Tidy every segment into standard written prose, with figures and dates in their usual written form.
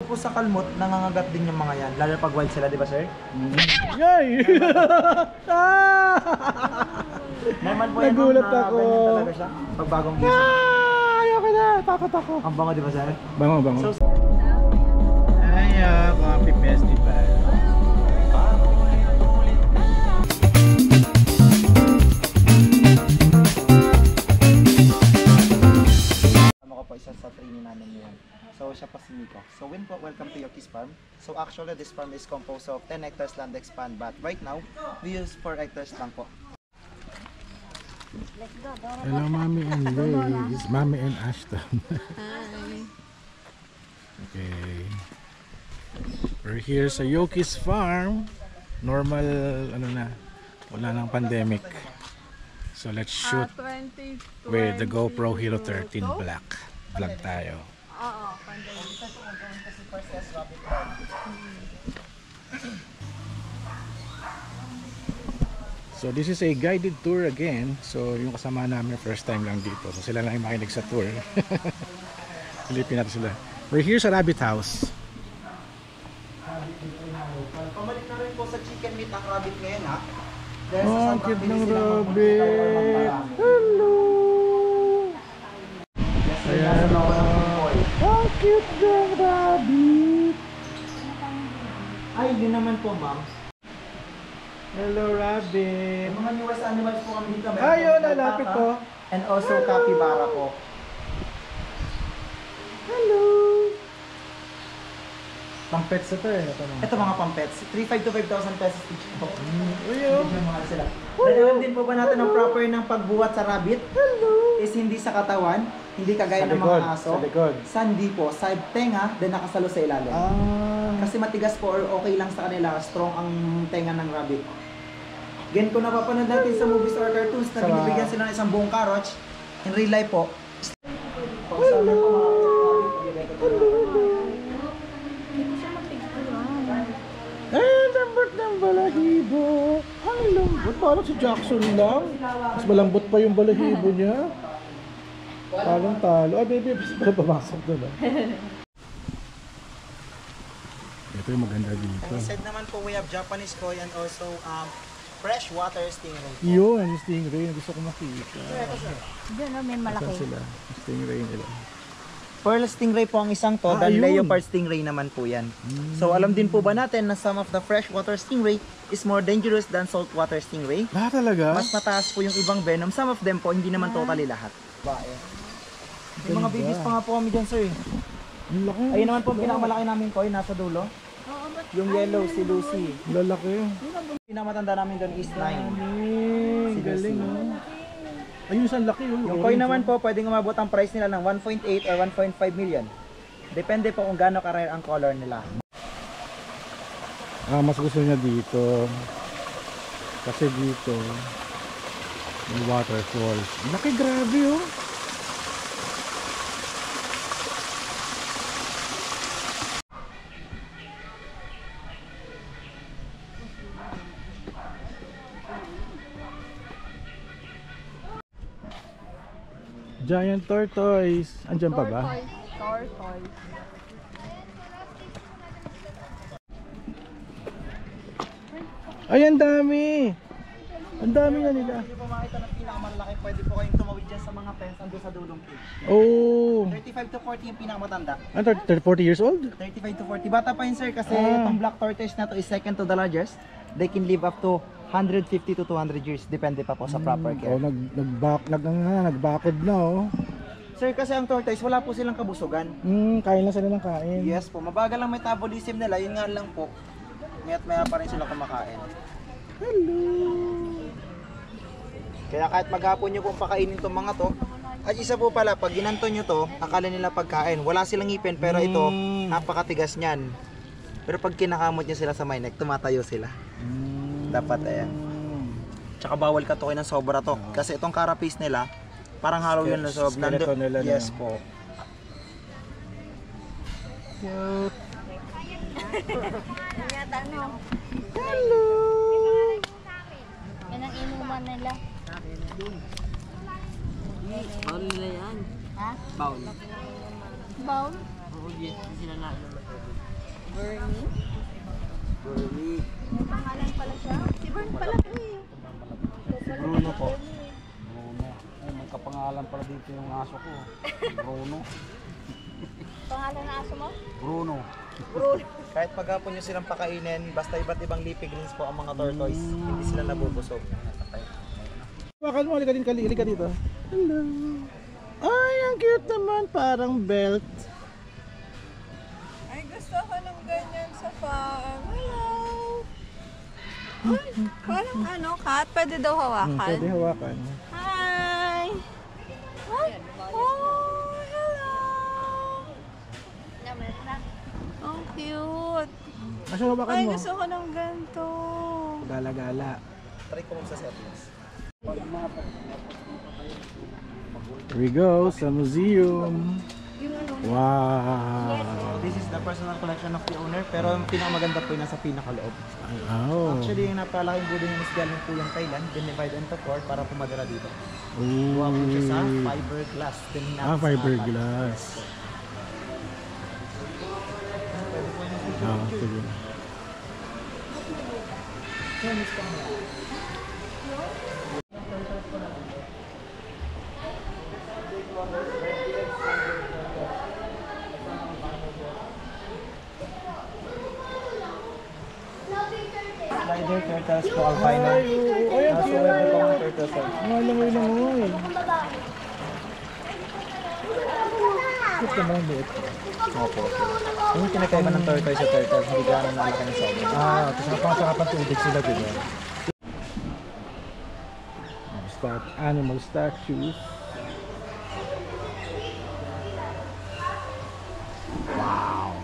po sa kalmot, nangangagat din yung mga yan. Lalo pag wild sila, di ba sir? Yay! Naman po yan, Nagulat na ako. ganyan talaga siya. Pag bagong gising. Ayoko na, takot ako. Ang bango, di ba sir? Bango, bango. So, Ay, coffee festival. isa sa trainee namin yun. So, siya pa si Miko. So, Win po, welcome to Yoki's Farm. So, actually, this farm is composed of 10 hectares land expand, but right now, we use 4 hectares lang po. Hello, Mommy and Ray. This is Mommy and Ashton. Hi. Okay. We're here sa Yoki's Farm. Normal, ano na, wala nang pandemic. So, let's shoot with the GoPro Hero 13 Black. Vlog tayo. Oo, pandemic. So this is a guided tour again. So yung kasama namin first time lang dito. So sila lang yung makinig sa tour. Silipin natin sila. We're here sa Rabbit House. Pamalik na rin po sa chicken meat ang rabbit ngayon ha. Oh, ang cute ng rabbit. Hello! Ayan. Ang cute ng rabbit. Ay, yun naman po ma'am. Hello, rabbit. Mga newest animals po kami dito. Ayun, nalapit po. And also capybara po. Hello! Pang-pets ito eh. Ito mga pang-pets. 3,500 to 5,000 pesos each po. Uyo! Mahal sila. Dahil din po ba natin ang proper ng pagbuhat sa rabbit? Hello! Is hindi sa katawan, hindi kagaya Sa ng likod, mga aso. sa likod. Sandi po, sa tenga, then nakasalo sa ilalim. Kasi matigas po or okay lang sa kanila, strong ang tenga ng rabbit. Ganyan ko napapanood natin sa movies or cartoons na binibigyan sila ng isang buong carrots. In real life po. Ay, lambot ng balahibo. Ang lambot. Parang si Jackson lang. Mas malambot pa yung balahibo niya. Parang talo. Ay, baby, basta pumasok doon. Ito yung maganda dito. And instead naman po, we have Japanese koi and also fresh water stingray po. Yun, yung stingray. Gusto ko makita. Diyan o, may malaki. Saan sila? Yung stingray nila. Pearl stingray po ang isang to, then ayun. leopard stingray naman po yan. So alam din po ba natin na some of the freshwater stingray is more dangerous than saltwater stingray? Talaga? Mas mataas po yung ibang venom. Some of them po, hindi naman totally lahat. Bae. May mga babies pa nga po kami dyan, sir. Ang laki. Ayun naman po ang pinakamalaki namin koi, nasa dulo. Yung yellow, si Lucy. Lalaki. Pinakamatanda namin doon is 9. Si galing, oh. Ayun, saan laki, oh. Yung koi naman po, pwedeng umabot ang price nila ng 1.8 or 1.5 million. Depende po kung gaano ka-rare ang color nila. Mas gusto niya dito. Kasi dito, may waterfalls. Laki, grabe, oh. Giant tortoise. Andiyan pa ba? Tortoise. Ay, ang dami! Ang dami na nila. Hindi po makita ng pinakamalaki, pwede po kayong tumawid dyan sa mga fence andun sa dulong cage. Oh! 35 to 40 yung pinakamatanda. Ano, 40 years old? 35 to 40. Bata pa yun, sir, kasi itong black tortoise na to is second to the largest. They can live up to 150 to 200 years. Depende pa po sa proper care. Oh, nagbakod na, oh. Sir, kasi ang tortoise, wala po silang kabusugan. Kain lang sila ng kain. Yes po, mabagal ang metabolism nila. Yun nga lang po, maya't maya pa rin sila kumakain. Hello! Kaya kahit maghapon nyo pong pakainin itong mga to, at isa po pala, pag ginanto nyo to, akala nila pagkain. Wala silang ngipin, pero ito, napakatigas niyan. Pero pag kinakamot nyo sila sa my neck, tumatayo sila. Dapat ayan. Tsaka bawal katukin ng sobra to. Kasi itong carapace nila, parang hollow yun na sob. Yes po. Cute. Hello! Yan ang inuman nila. Baul nila yan. Ha? Baul. Bowl? Oo, yes. Sila na. Bernie. May pangalan pala siya. Si Bern pala to eh. Bruno po. Bruno. Ay, may kapangalan pala dito yung aso ko. Bruno. Pangalan na aso mo? Bruno. Kahit paghapon nyo silang pakainin, basta iba't ibang leafy greens po ang mga tortoise, hindi sila nabubusog. Bakal mo, halika din halika dito. Hello. Ay, ang cute naman, parang belt. Ay, gusto ko ng ganyan sa farm. Hello! Ay, parang ano, cat? Pwede daw hawakan? Pwede hawakan. Hi! Ay! Oh, hello! Ang cute! Asa hawakan Ay, mo? gusto ko ng ganito. Gala-gala. Try ko magsa-settings. Here we go sa museum. Wow. This is the personal collection of the owner, pero ang pinakamaganda po yung nasa pinakaloob. Oh. Actually, yung napalaking building yung is galing po yung Thailand, dinivide into 4 para pumadala dito. Gawa po siya sa Ooh. fiberglass. Fiberglass. Sige. Slider turtles po albino. Ay, ang Nasa cute. web po ang turtles. Ang langoy. Cute naman ang liit. Opo. Yung kinakaiba ng tortoise sa turtles, hindi gano'n nalaki ng sobrang. Kasi napakasarap ang tubig sila din. Animal statues. Wow.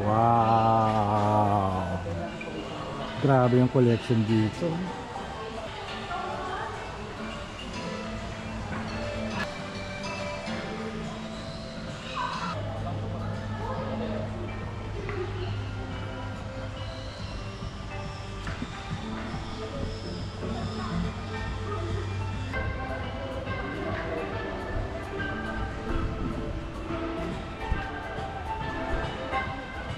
Wow. Grabe yung collection dito.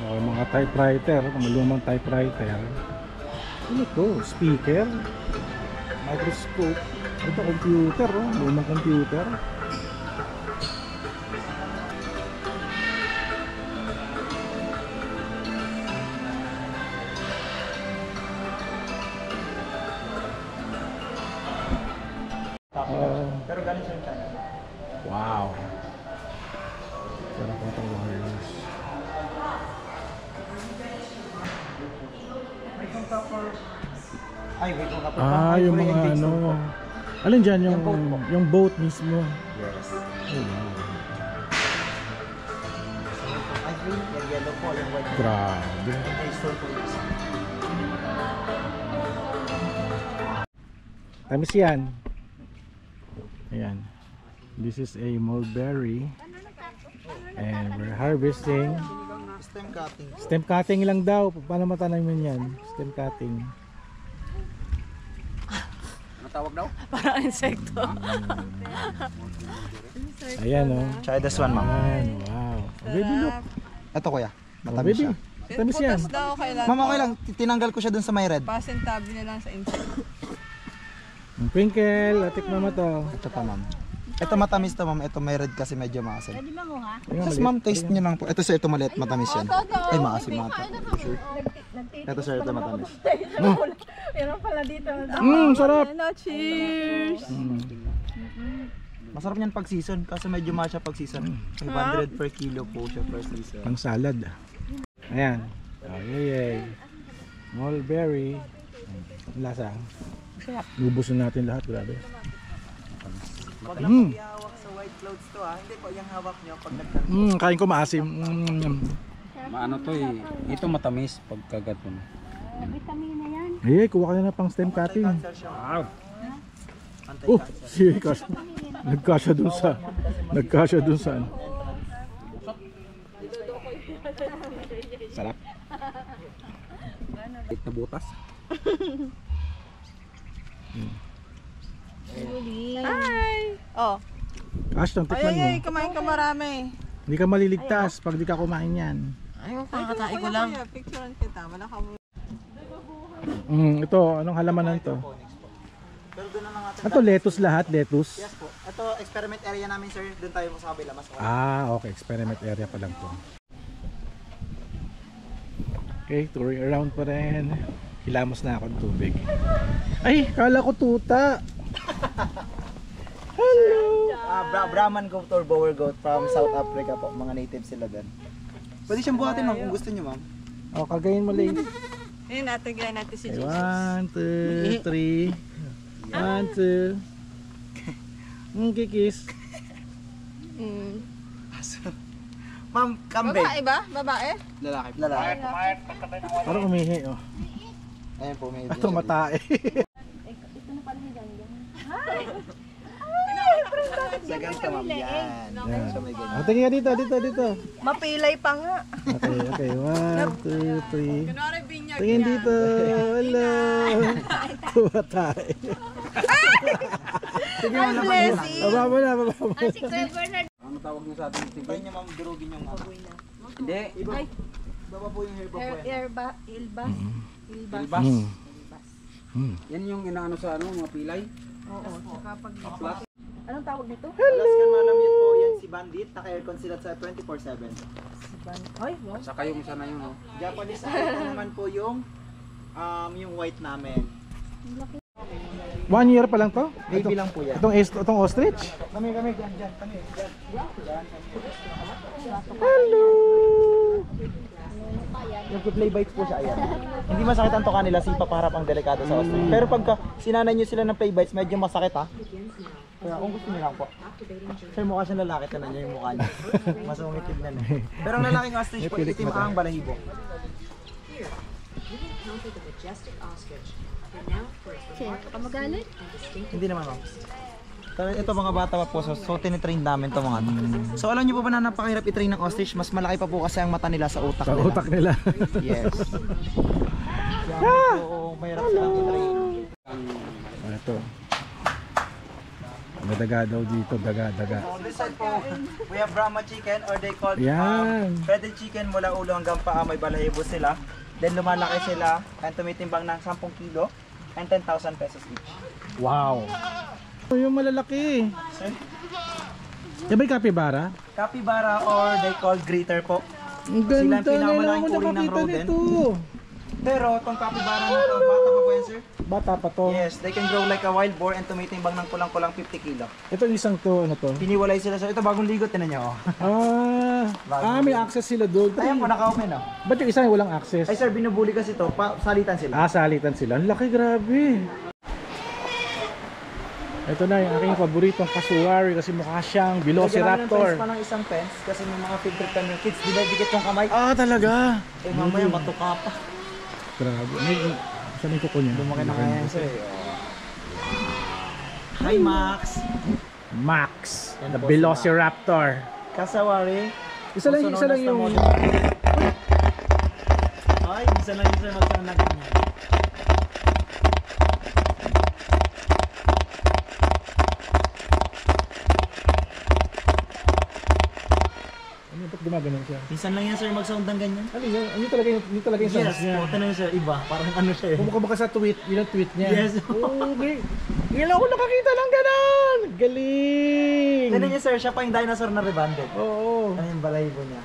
Oh, mga typewriter, lumang typewriter. Ano to? Speaker? Microscope? Ito computer, oh. Lumang computer. Pero galing siya yung China. Wow. Sarap ng wires. Ay, wait, mga kapatid. Yung mga ano. Alin dyan? Yung boat po. Yung boat mismo. Yes. Oh, wow. Ay, green, yung yellow po, yung white. Grabe. Yung store po yung isa. Tamis yan. Ayan. This is a mulberry. And we're harvesting. Stem cutting. Stem cutting lang daw. Paano matanamin yan? Stem cutting. Ano tawag daw? Parang insekto. Ayan o. Try this one, ma'am. Ayan. Wow. Baby look. Ito, kuya. Oh, Matamis baby. siya. Tamis yan. Putas daw kailan. Ma'am, okay lang. Tinanggal ko siya dun sa may red. Pasintabi na lang sa insect. Twinkle. Tikman mo to. Ito pa, ma'am. Ito matamis to, ma'am. Ito may red kasi medyo maasim. Pwede ba mo nga? Yes, ma'am. Taste nyo lang po. Ito, sir. Ito maliit. Matamis yan. Ay, maasim mga to. Sure. Ito, sir. Ito matamis. Meron pala dito. Sarap. Ano, cheers! Masarap niyan pag season. Kasi medyo mahal siya pag season. 500 per kilo po siya per season. Pang salad. Ayan. Oh, yay. Mulberry. Ang lasa. Lubusin natin lahat. Grabe. Huwag lang ihawak sa white clouds to ha. Hindi po, yung hawak nyo pag nagkakita. Kain ko maasim. Maano to eh. Ito matamis pagkagat mo. Vitamina yan. Eh, kuha ka na pang stem cutting. Anti-cancer siya. Wow. Oh, si Kas. Nagkasya dun sa ano. Sarap. Ito na butas. Hi! Oh. Ashton, Ay, tikman mo. ay, kumain ka marami. Hindi ka maliligtas pag di ka kumain yan. Ay, kakatae ko lang. Picturean kita. Wala ka mo. Ito, anong halamanan to? Pero doon na lang natin. Ito, lettuce lahat, lettuce. Yes po. Ito, experiment area namin sir. Doon tayo sa kabila. Mas okay. Okay, experiment area pa lang to. Okay, touring around pa rin. Hilamos na ako ng tubig. Ay, kala ko tuta. Hello! Brahman goat or boer goat from South Africa po. Mga native sila doon. Pwede siyang buhatin ma'am kung gusto niyo ma'am. Kagayin mo lang. Ayun natin, gaya natin si Jesus. 1, 2, 3. 1, 2. Kikis. Ma'am, kambing. Babae ba? Babae? Lalaki. Lalaki. Parang umihi, oh. Ayan po, may Ito matae. Sa ganito ma'am. Yan. Yan. So may ganyan. Tingin ka dito. Mapilay pa nga. Okay. 1, 2, 3. Kunwari vineyard Tingin dito. Hello. Tumatay. Sige ma'am, blessing. Baba mo na. Ano tawag niyo sa ating tigay? Pwede niyo ma'am durugin yung ano. Hindi. Iba. Baba po yung herba po yan. Ilbas. Ilbas. Mm. Yan yung inaano sa ano, mga pilay. Anong tawag dito? Alaskan Malamute po yan si Bandit. Naka-aircon sila sa 24/7. Ay, wow. Saka yung isa na yun, oh. Japanese icon naman po yung white namin. 1 year pa lang to? Baby lang po yan. Itong ostrich? Kami, dyan. Kami, dyan. Hello! Nagpo-play bites po siya, ayan. Hindi masakit ang tuka nila, sipa paharap ang delikado sa ostrich. Pero pagka sinanay nyo sila ng play bites, medyo masakit ha. Kaya kung gusto nyo lang po. Sir, mukha siyang lalaki, tanan niya yung mukha niya. Mas umitid na na. Pero ang lalaking ostrich po, itim ang balahibo. Sino ka magalit? Hindi naman ma'am. Ito mga bata pa po, so tinitrain namin to mga to. So alam niyo po ba na napakahirap i-train ng ostrich? Mas malaki pa po kasi ang mata nila sa utak Sa nila. utak nila. Yes. Oo, mahirap silang i-train. Ito. May daga daw dito, daga. On this side po, we have Brahma chicken or they call Yan. breaded chicken mula ulo hanggang paa, may balahibo sila. Then lumalaki sila and tumitimbang ng 10 kilo and 10,000 pesos each. Wow. Yung malalaki. Sir? Yan ba yung capybara? Capybara or they call greeter po. Ang Sila ang ganda, pinakamalaking ko uri ng nakakita rodent. nito. Pero itong capybara na to, bata pa po yan sir? Bata pa to. Yes, they can grow like a wild boar and tumitimbang ng kulang-kulang 50 kilo. Ito yung isang to, ano to? Piniwalay sila sir. Ito bagong ligot, tinan niyo. May access sila doon. Ayan po, naka-open oh. Ba't yung isang walang access? Ay sir, binubuli kasi to, salitan sila. Salitan sila. Ang laki, grabe. Ito na yung aking paboritong kasuwari kasi mukha siyang Velociraptor. Lagyan namin ng fence pa ng isang fence kasi may mga field trip kami yung kids, dinadikit yung kamay. Talaga? Eh mamaya matuka pa. Grabe. Saan yung kuko niya? Lumaki na kaya yan sir. Hi Max! Max, Yan the po Velociraptor. Kasawari. Isa lang yung... Ay, isa lang yung sir magsanang na ganyan. Ano, ba't gumagano siya? Minsan lang yan sir magsound ng ganyan. Ano yun? Ano talaga yung Yes, sounds niya? po, tanong sir, iba. Parang ano siya eh. Bumukha ba ka sa tweet? Yun ang tweet niya? Yes. Okay. Ngayon lang ako nakakita ng ganon! Galing! Tanong niya sir, siya pa yung dinosaur na rebanded. Oo. Ano yung balahibo niya?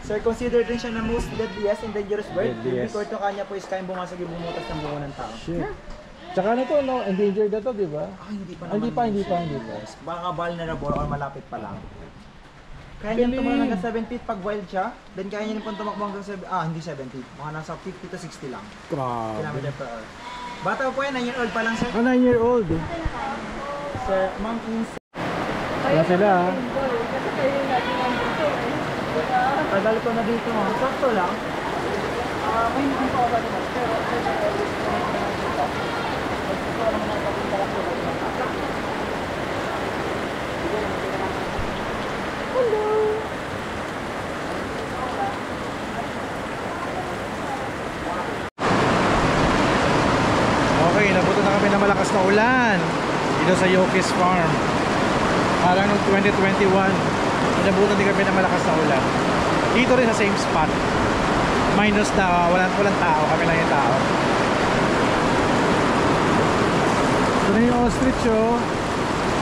Sir, considered din siya na most deadliest and dangerous bird. Deadliest. Record to kanya po is kayang bumasag yung bumutas ng bungo ng tao. Shit. Tsaka na to, no? Endangered na to, di ba? Hindi pa Hindi naman. pa. Baka vulnerable or malapit pa lang. Kaya niya tumakbo hanggang 7 feet pag wild siya. Then kaya niya pang tumakbo hanggang 7, hindi 7 feet. Mga nasa 50 to 60 lang. Grabe. Kilometer per hour. Bata po yan, 9 year old pa lang sir. 9-year-old. Sir, monkeys. Wala sila, ha? Kasi kayo yung lagi nandito eh. Tagal ko na dito mga. Sakto lang. May mga pa ba naman? Pero Okay, nabuto na kami ng malakas na ulan dito sa Yoki's Farm. Parang noong 2021, inabutan din kami ng malakas na ulan. Dito rin sa same spot. Minus na walang tao, kami lang yung tao. Ito na yung ostrich, oh.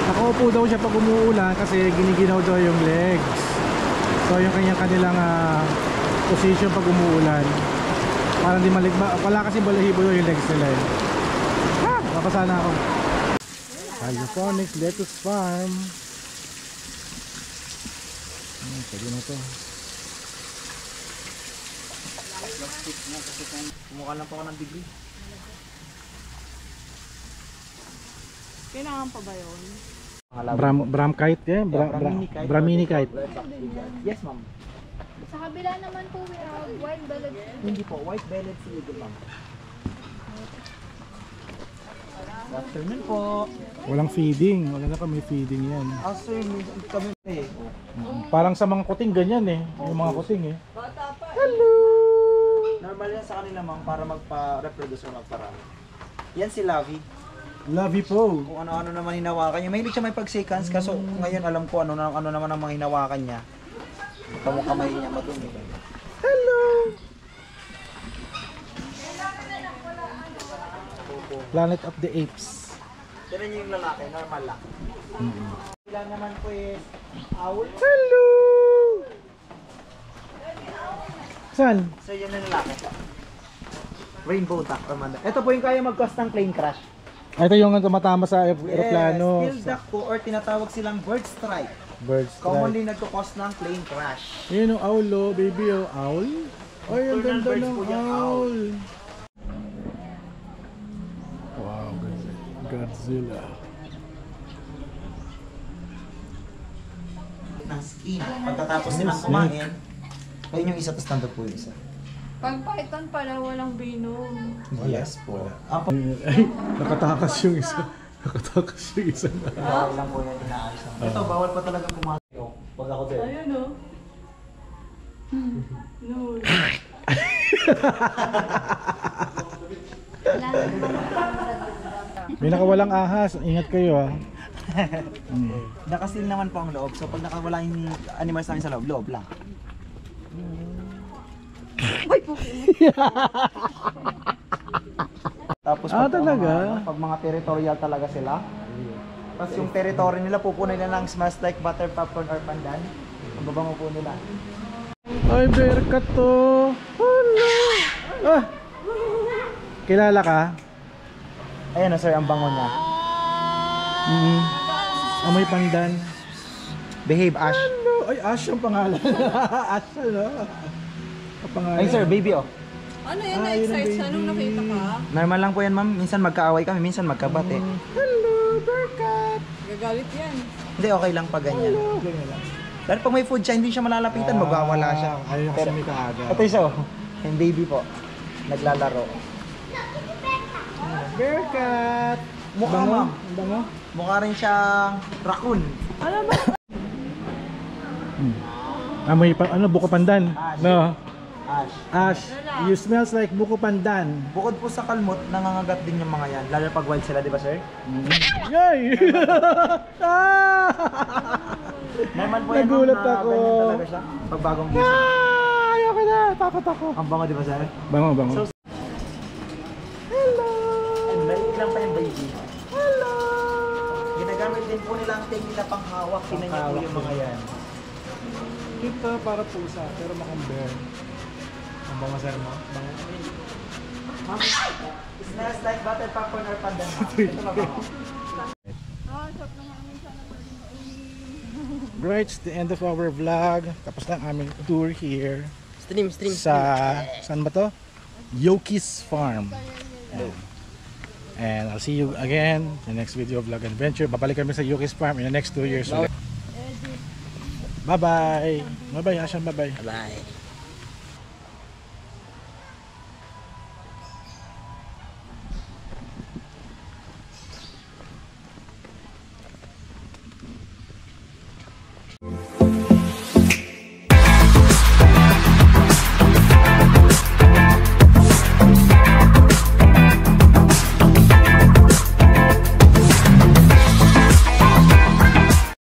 Nakaupo daw siya pag umuulan kasi giniginaw daw yung legs. So yung kanilang position pag umuulan. Parang di maligma, wala kasi balahibo yung legs nila eh. Ha! Mapasa na ako. Hydroponics Lettuce Farm. Pwede na to. Kumukha lang po ako ng degree. Kailangan pa ba yun? Bram kite eh? Bramini kite. Yes, ma'am. Sa kabila naman po, we have white-bellied. Hindi po, white-bellied seagull, ma'am. Good afternoon po. Walang feeding. Wala na kami feeding yan. Sir, kami eh. Parang sa mga kuting ganyan eh. Yung mga kuting eh. Normal yan sa kanila, ma'am, para magpa-reproduce o magparami. Yan si Lavi. Lovey po. Kung ano-ano naman hinawakan niya. Mahilig siya may pag-seconds, kaso ngayon alam ko ano naman ang mga hinawakan niya. Tamo kamay niya madumi. Hello! Planet of the Apes. Tignan niyo yung lalaki, normal lang. Ilan naman po is owl. Hello! Saan? So yan ang lalaki. Rainbow duck, Amanda. Ito po yung kaya mag-cause ng plane crash. Ito yung tumatama sa aeroplano. Yes, duck po or tinatawag silang bird strike. Bird strike. Commonly nagko-cause ng plane crash. Ayun yung owl, oh, baby, oh, owl. Ay, ang Nocturnal ganda birds ng po yung owl. Wow, Godzilla. Ng skin. Pagkatapos nilang kumain, ayun yung isa, tapos nandun po yung isa. Pag python pala, walang binom. Yes po. Ay, nakatakas yung isa. Nakatakas yung isa na. Bawal lang po yan, inaayos lang. Ito, bawal pa talaga pumasok. Pag ako din. Ayun o. No. May nakawalang ahas. Ingat kayo ah. Nakasil naman po ang loob. So pag nakawala yung animals namin sa loob, loob lang. Tapos pag talaga? pag mga territorial talaga sila. Tapos yung territory nila pupunin nila ng smells like butter, popcorn, or pandan. Ang babango po nila. Ay, bearcat to. Hello. Ah. Kilala ka? Ayan na sir, ang bango niya. Amoy pandan. Behave, Ash. Hello. Ay, Ash ang pangalan. Ash, ano? Ang pangalan. Ay sir, baby oh. Ano yun? Ah, Na-excite yun ang siya nung baby. nakita ka? Normal lang po yan ma'am. Minsan magkaaway kami, minsan magkabate. Hello, bearcat. Gagalit yan. Hindi, okay lang pag ganyan. Hello. Ganyan lang. Pero pag may food siya, hindi siya malalapitan, magwawala siya. Ayaw kasi may kaaga. Ito isa oh. Yung baby po. Naglalaro. Bearcat. Mukha Bango? ma'am. Ang bango? Mukha rin siyang raccoon. Amoy pa, ano, buko pandan. Ash. No. Ash. Ash, you smells like buko pandan. Bukod po sa kalmot, nangangagat din yung mga yan. Lalo pag wild sila, di ba sir? Yay! Ah! Normal po yan ma'am, Nagulat na ako. ganyan talaga siya. Pag bagong gising. Ah! Ayoko na, takot ako. Ang bango, di ba sir? Bango, bango. So, and maliit lang pa yung baby. Hello! Ginagamit din po nila ang tail nila pang hawak. Tinan niyo po yung mga yan. Kita para pusa, pero mukhang bear. Ang bango sir mo? Bango. Ma'am, it smells like butter, popcorn, or pandan. Ito mabango. Right, it's the end of our vlog. Tapos na ang aming tour here. Stream. Sa, saan ba to? Yoki's Farm. Ayan. And I'll see you again in the next video of Vlog Adventure. Babalik kami sa Yoki's Farm in the next 2 years ulit. Bye-bye! Bye-bye, Ashan. Bye-bye. Bye.